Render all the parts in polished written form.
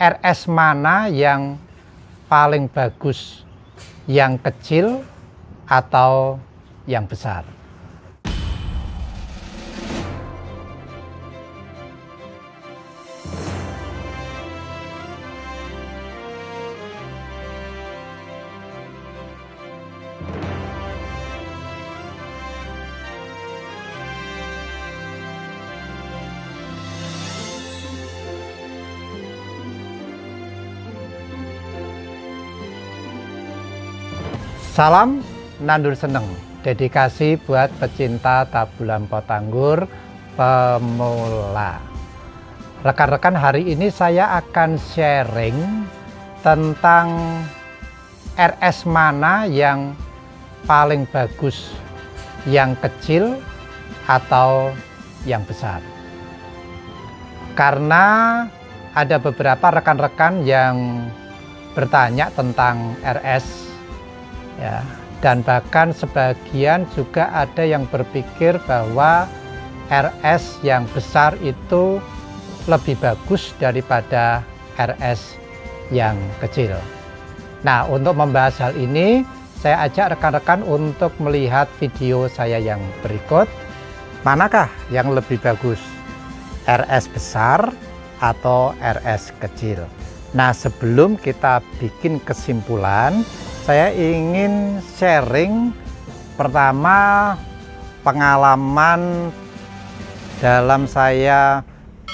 RS mana yang paling bagus, yang kecil atau yang besar? Salam nandur seneng, dedikasi buat pecinta tabulan pot anggur pemula. Rekan-rekan, hari ini saya akan sharing tentang RS mana yang paling bagus, yang kecil atau yang besar. Karena ada beberapa rekan-rekan yang bertanya tentang RS, ya, dan bahkan sebagian juga ada yang berpikir bahwa RS yang besar itu lebih bagus daripada RS yang kecil. Nah, untuk membahas hal ini, saya ajak rekan-rekan untuk melihat video saya yang berikut. Manakah yang lebih bagus, RS besar atau RS kecil? Nah, sebelum kita bikin kesimpulan, saya ingin sharing pertama pengalaman dalam saya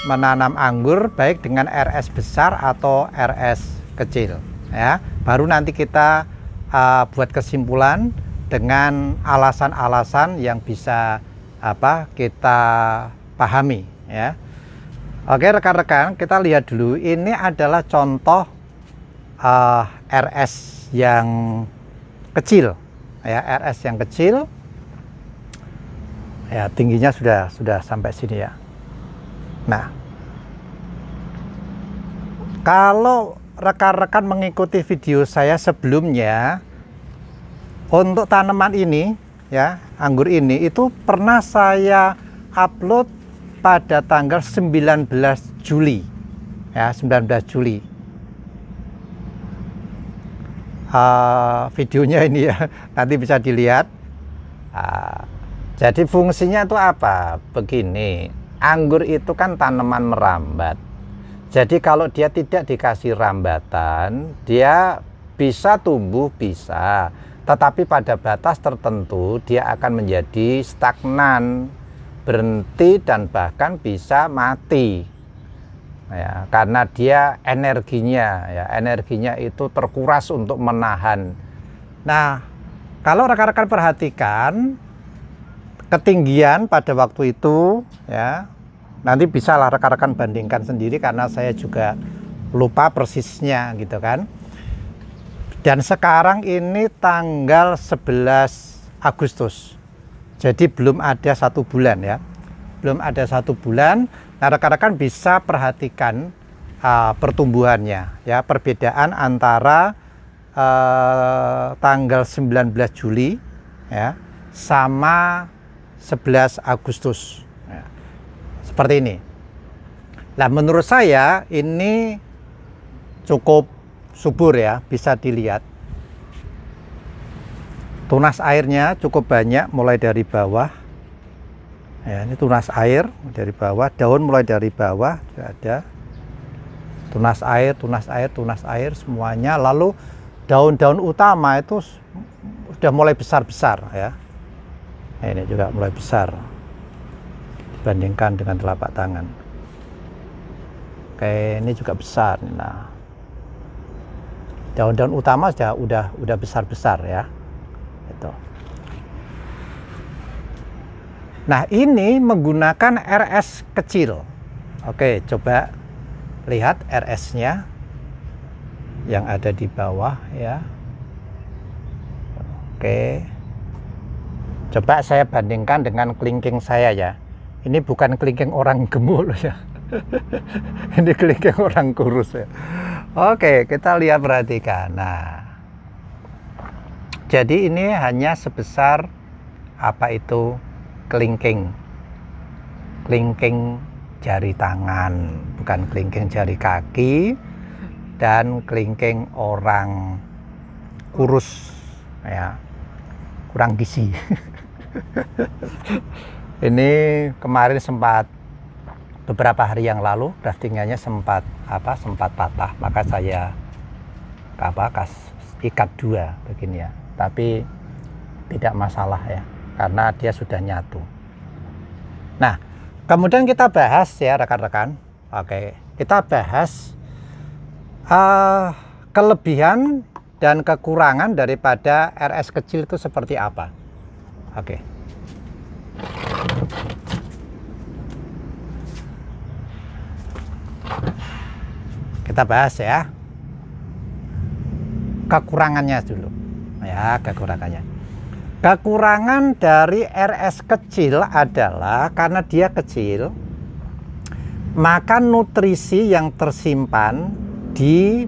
menanam anggur baik dengan RS besar atau RS kecil, ya. Baru nanti kita buat kesimpulan dengan alasan-alasan yang bisa kita pahami, ya. Oke rekan-rekan, kita lihat dulu. Ini adalah contoh RS yang kecil, ya, RS yang kecil, ya, tingginya sudah sampai sini, ya. Nah, kalau rekan-rekan mengikuti video saya sebelumnya, untuk tanaman ini, ya, anggur ini itu pernah saya upload pada tanggal 19 Juli, ya, 19 Juli. Videonya ini, ya, nanti bisa dilihat. Jadi fungsinya itu apa? Begini, anggur itu kan tanaman merambat. Jadi kalau dia tidak dikasih rambatan, dia bisa tumbuh, bisa, tetapi pada batas tertentu dia akan menjadi stagnan, berhenti, dan bahkan bisa mati. Ya, karena dia energinya itu terkuras untuk menahan. Nah, kalau rekan-rekan perhatikan ketinggian pada waktu itu, ya, nanti bisalah rekan-rekan bandingkan sendiri karena saya juga lupa persisnya gitu kan. Dan sekarang ini tanggal 11 Agustus, jadi belum ada 1 bulan, ya, belum ada 1 bulan. Nah, rekan-rekan bisa perhatikan pertumbuhannya, ya, perbedaan antara tanggal 19 Juli, ya, sama 11 Agustus, ya, seperti ini. Nah, menurut saya ini cukup subur, ya, bisa dilihat. Tunas airnya cukup banyak mulai dari bawah. Ya, ini tunas air dari bawah, daun mulai dari bawah ada tunas air semuanya. Lalu daun-daun utama itu sudah mulai besar-besar, ya. Nah, ini juga mulai besar dibandingkan dengan telapak tangan. Oke, ini juga besar. Nah, daun-daun utama sudah besar-besar, ya. Itu. Nah, ini menggunakan RS kecil. Oke, coba lihat RS-nya yang ada di bawah, ya. Oke. Coba saya bandingkan dengan kelingking saya, ya. Ini bukan kelingking orang gemuk, ya. Ini kelingking orang kurus, ya. Oke, kita lihat, perhatikan. Nah, jadi ini hanya sebesar apa itu? Kelingking jari tangan, bukan kelingking jari kaki. dan kelingking orang kurus, ya, kurang gizi. Ini kemarin sempat beberapa hari yang lalu graftingannya sempat patah, maka saya ikat 2 begini ya, tapi tidak masalah ya, karena dia sudah nyatu. Nah, kemudian kita bahas ya rekan-rekan. Oke, kita bahas kelebihan dan kekurangan daripada RS kecil itu seperti apa. Oke. Kita bahas ya kekurangannya dulu. Ya, kekurangannya. Kekurangan dari RS kecil adalah karena dia kecil, maka nutrisi yang tersimpan di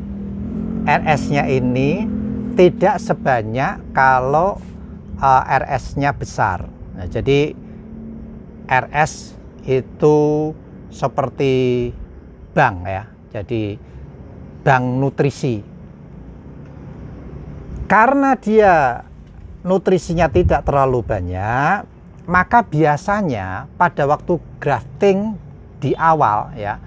RS-nya ini tidak sebanyak kalau RS-nya besar. Nah, jadi RS itu seperti bank ya, jadi bank nutrisi. Karena dia nutrisinya tidak terlalu banyak, maka biasanya pada waktu grafting di awal ya,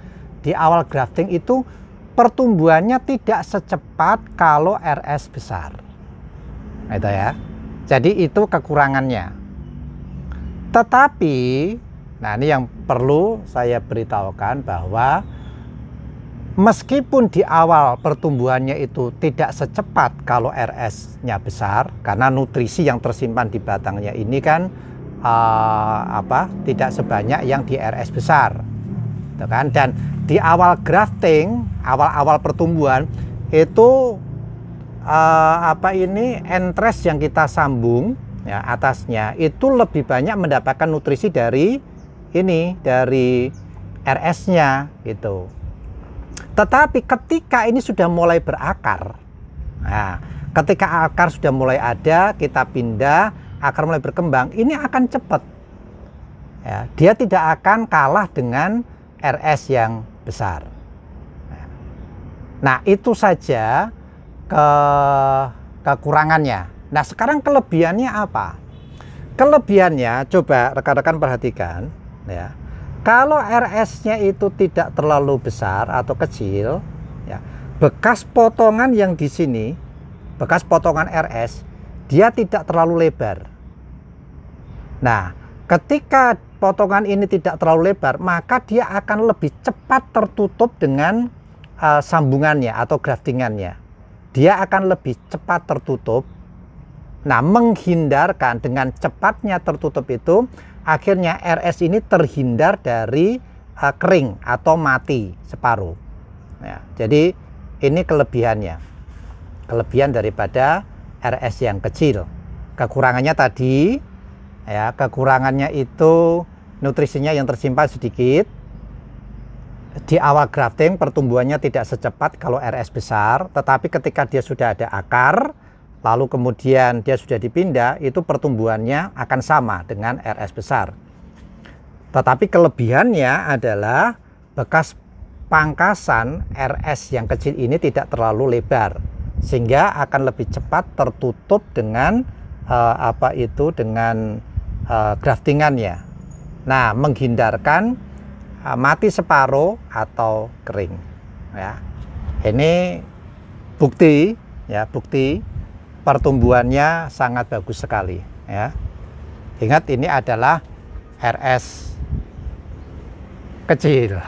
di awal grafting itu pertumbuhannya tidak secepat kalau RS besar. Itu ya. Jadi itu kekurangannya. Tetapi, nah ini yang perlu saya beritahukan bahwa meskipun di awal pertumbuhannya itu tidak secepat kalau RS-nya besar, karena nutrisi yang tersimpan di batangnya ini kan tidak sebanyak yang di RS besar, gitu kan? Dan di awal grafting, awal-awal pertumbuhan itu entres yang kita sambung ya atasnya itu lebih banyak mendapatkan nutrisi dari RS-nya gitu. Tetapi ketika ini sudah mulai berakar, nah, ketika akar sudah mulai ada, kita pindah, akar mulai berkembang, ini akan cepat. Ya, dia tidak akan kalah dengan RS yang besar. Nah, itu saja kekurangannya. Nah, sekarang kelebihannya apa? Kelebihannya, coba rekan-rekan perhatikan, ya. Kalau RS-nya itu tidak terlalu besar atau kecil, ya, bekas potongan yang di sini, bekas potongan RS, dia tidak terlalu lebar. Nah, ketika potongan ini tidak terlalu lebar, maka dia akan lebih cepat tertutup dengan sambungannya atau graftingannya. Dia akan lebih cepat tertutup. Nah, menghindarkan dengan cepatnya tertutup itu, akhirnya RS ini terhindar dari kering atau mati separuh. Ya, jadi ini kelebihannya, kelebihan daripada RS yang kecil. Kekurangannya tadi, ya, kekurangannya itu nutrisinya yang tersimpan sedikit. Di awal grafting pertumbuhannya tidak secepat kalau RS besar, tetapi ketika dia sudah ada akar, lalu kemudian dia sudah dipindah, itu pertumbuhannya akan sama dengan RS besar. Tetapi kelebihannya adalah bekas pangkasan RS yang kecil ini tidak terlalu lebar, sehingga akan lebih cepat tertutup dengan graftingannya. Nah, menghindarkan mati separuh atau kering. Ya, ini bukti, ya, bukti pertumbuhannya sangat bagus sekali, ya. Ingat, ini adalah RS kecil.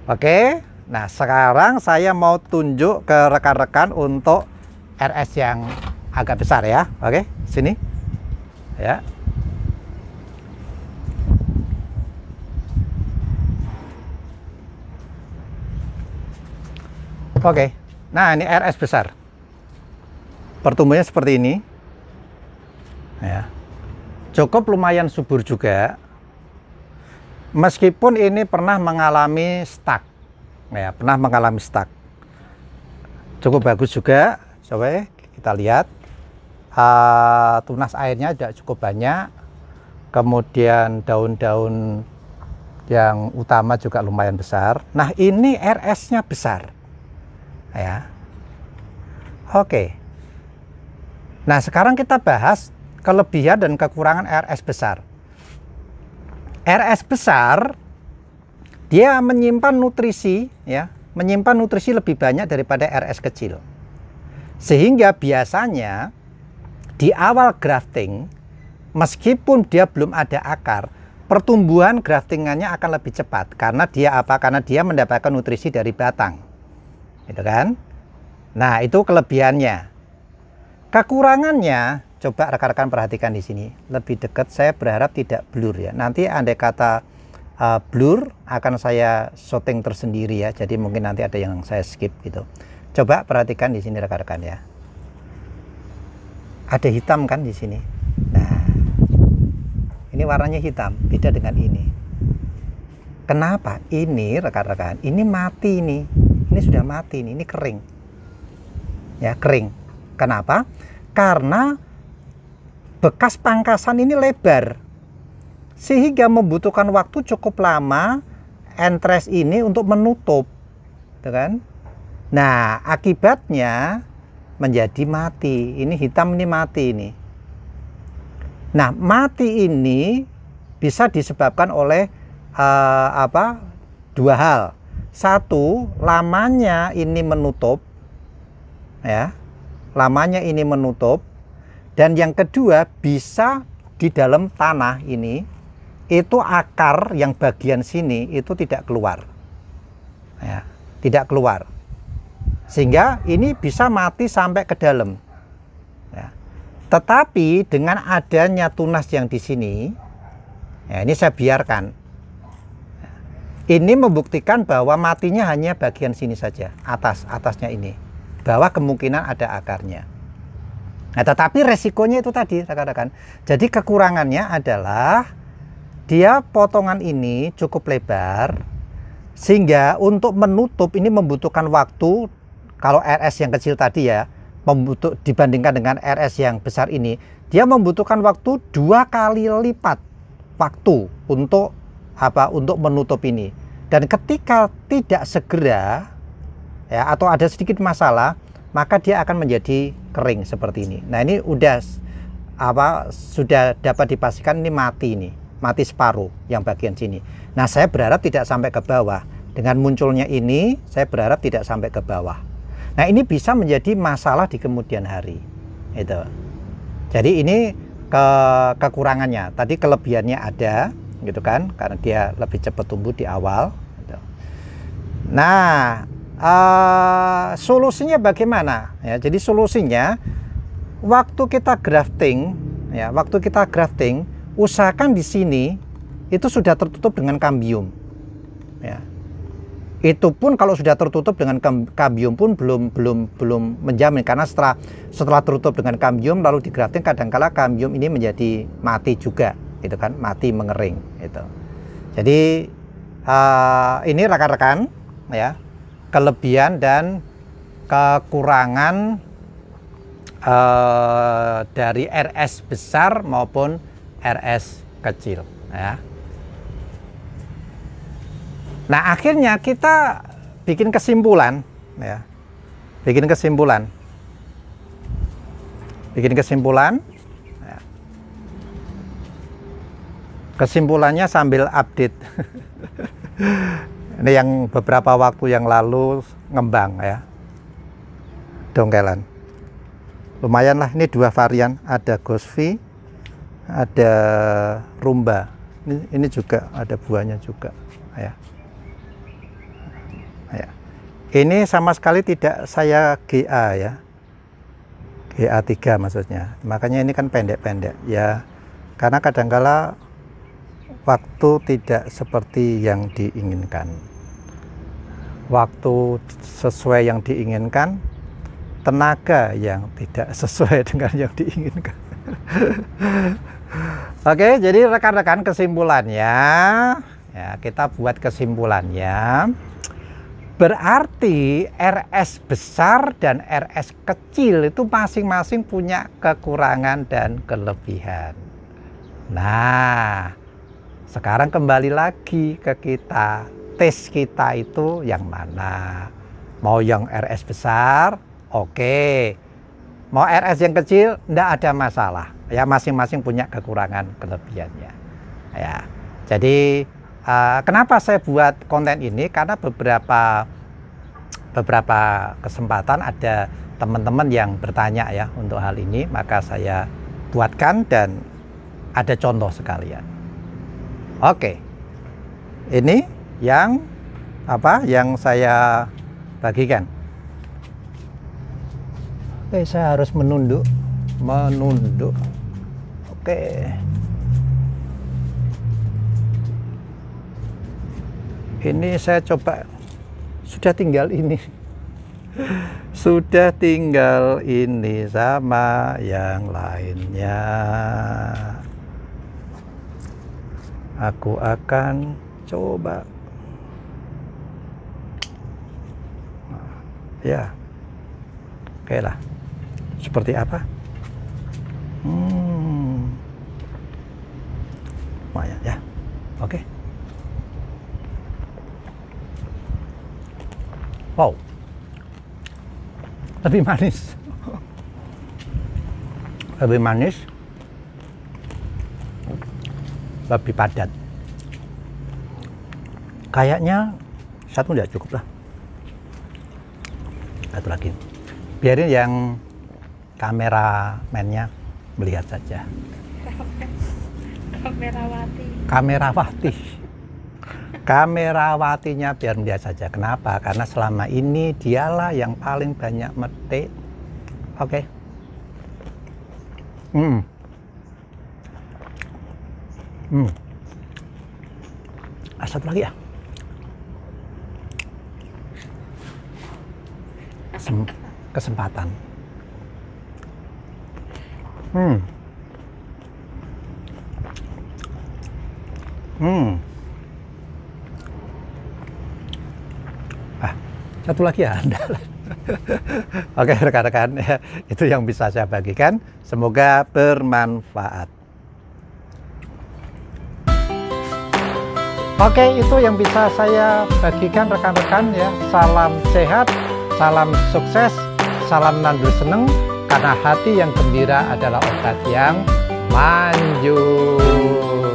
Oke, nah sekarang saya mau tunjuk ke rekan-rekan untuk RS yang agak besar ya. Oke, sini ya. Oke, nah ini RS besar. Pertumbuhannya seperti ini, ya, cukup lumayan subur juga, meskipun ini pernah mengalami stuck, ya, pernah mengalami stuck. Cukup bagus juga, coba kita lihat, tunas airnya tidak cukup banyak, kemudian daun-daun yang utama juga lumayan besar. Nah, ini RS-nya besar. ya. Oke. Nah, sekarang kita bahas kelebihan dan kekurangan RS besar. RS besar dia menyimpan nutrisi, ya, menyimpan nutrisi lebih banyak daripada RS kecil. Sehingga biasanya di awal grafting, meskipun dia belum ada akar, pertumbuhan graftingannya akan lebih cepat karena dia apa? Karena dia mendapatkan nutrisi dari batang, gitu kan? Nah, itu kelebihannya. Kekurangannya, coba rekan-rekan perhatikan di sini. Lebih dekat, saya berharap tidak blur ya. Nanti andai kata blur akan saya shooting tersendiri ya. Jadi mungkin nanti ada yang saya skip gitu. Coba perhatikan di sini rekan-rekan ya. Ada hitam kan di sini. Nah, ini warnanya hitam, beda dengan ini. Kenapa? Ini rekan-rekan, ini mati nih. Ini sudah mati nih, ini kering. Ya, kering. Kenapa? Karena bekas pangkasan ini lebar. Sehingga membutuhkan waktu cukup lama entres ini untuk menutup. Gitu kan? Nah, akibatnya menjadi mati. Ini hitam, ini mati ini. Nah, mati ini bisa disebabkan oleh dua hal. Satu, lamanya ini menutup, ya, lamanya ini menutup. Dan yang kedua, bisa di dalam tanah ini itu akar yang bagian sini itu tidak keluar, ya, tidak keluar, sehingga ini bisa mati sampai ke dalam. Ya. Tetapi dengan adanya tunas yang di sini, ya, ini saya biarkan. Ini membuktikan bahwa matinya hanya bagian sini saja, atasnya ini, bahwa kemungkinan ada akarnya. Nah, tetapi resikonya itu tadi, rekan-rekan. Jadi kekurangannya adalah dia potongan ini cukup lebar, sehingga untuk menutup ini membutuhkan waktu. Kalau RS yang kecil tadi ya, dibandingkan dengan RS yang besar ini, dia membutuhkan waktu 2 kali lipat waktu untuk untuk menutup ini. Dan ketika tidak segera, ya, atau ada sedikit masalah, maka dia akan menjadi kering seperti ini. Nah, ini sudah dapat dipastikan ini mati nih, mati separuh yang bagian sini. Nah, saya berharap tidak sampai ke bawah. Dengan munculnya ini, saya berharap tidak sampai ke bawah. Nah, ini bisa menjadi masalah di kemudian hari. Itu. Jadi ini kekurangannya. Tadi kelebihannya ada, gitu kan, karena dia lebih cepat tumbuh di awal. Gitu. Nah, solusinya bagaimana? Ya, jadi solusinya waktu kita grafting, ya, usahakan di sini itu sudah tertutup dengan kambium. Ya. Itu pun kalau sudah tertutup dengan kambium pun belum menjamin, karena setelah tertutup dengan kambium lalu di grafting, kadangkala kambium ini menjadi mati juga, gitu kan, mati mengering itu. Jadi ini rekan-rekan ya, kelebihan dan kekurangan dari RS besar maupun RS kecil ya. Nah, akhirnya kita bikin kesimpulan ya. Bikin kesimpulan ya. Kesimpulannya sambil update. Ini yang beberapa waktu yang lalu ngembang ya, dongkelan. Lumayan lah, ini 2 varian, ada Gosvi, ada Rumba. Ini juga ada buahnya juga ya. Ya. Ini sama sekali tidak saya GA ya, GA3 maksudnya. Makanya ini kan pendek-pendek ya, karena kadangkala waktu tidak seperti yang diinginkan. Waktu sesuai yang diinginkan, tenaga yang tidak sesuai dengan yang diinginkan. Oke, jadi rekan-rekan kesimpulannya, ya, kita buat kesimpulannya. Berarti RS besar dan RS kecil itu masing-masing punya kekurangan dan kelebihan. Nah, sekarang kembali lagi ke kita, tes kita itu yang mana? Mau yang RS besar, oke. Mau RS yang kecil, enggak ada masalah. Ya, masing-masing punya kekurangan kelebihannya. Ya, jadi kenapa saya buat konten ini? Karena beberapa kesempatan ada teman-teman yang bertanya ya untuk hal ini, maka saya buatkan dan ada contoh sekalian. Oke, ini yang yang saya bagikan. Oke, saya harus menunduk. Oke. Ini saya coba, sudah tinggal ini. Sudah tinggal ini sama yang lainnya. Aku akan coba. Ya, oke lah. Seperti apa? Lumayan ya. Oke. Wow, lebih manis. Lebih manis, lebih padat. Kayaknya satu udah cukup lah. Satu lagi, biarin yang kameramennya melihat saja. Kamerawatinya biar melihat saja. Kenapa? Karena selama ini dialah yang paling banyak metik. Oke. Satu lagi ya. Kesempatan. Satu lagi ya. Oke rekan-rekan, ya, itu yang bisa saya bagikan. Semoga bermanfaat. Oke, itu yang bisa saya bagikan rekan-rekan ya. Salam sehat, salam sukses, salam nandur seneng, karena hati yang gembira adalah obat yang manjur.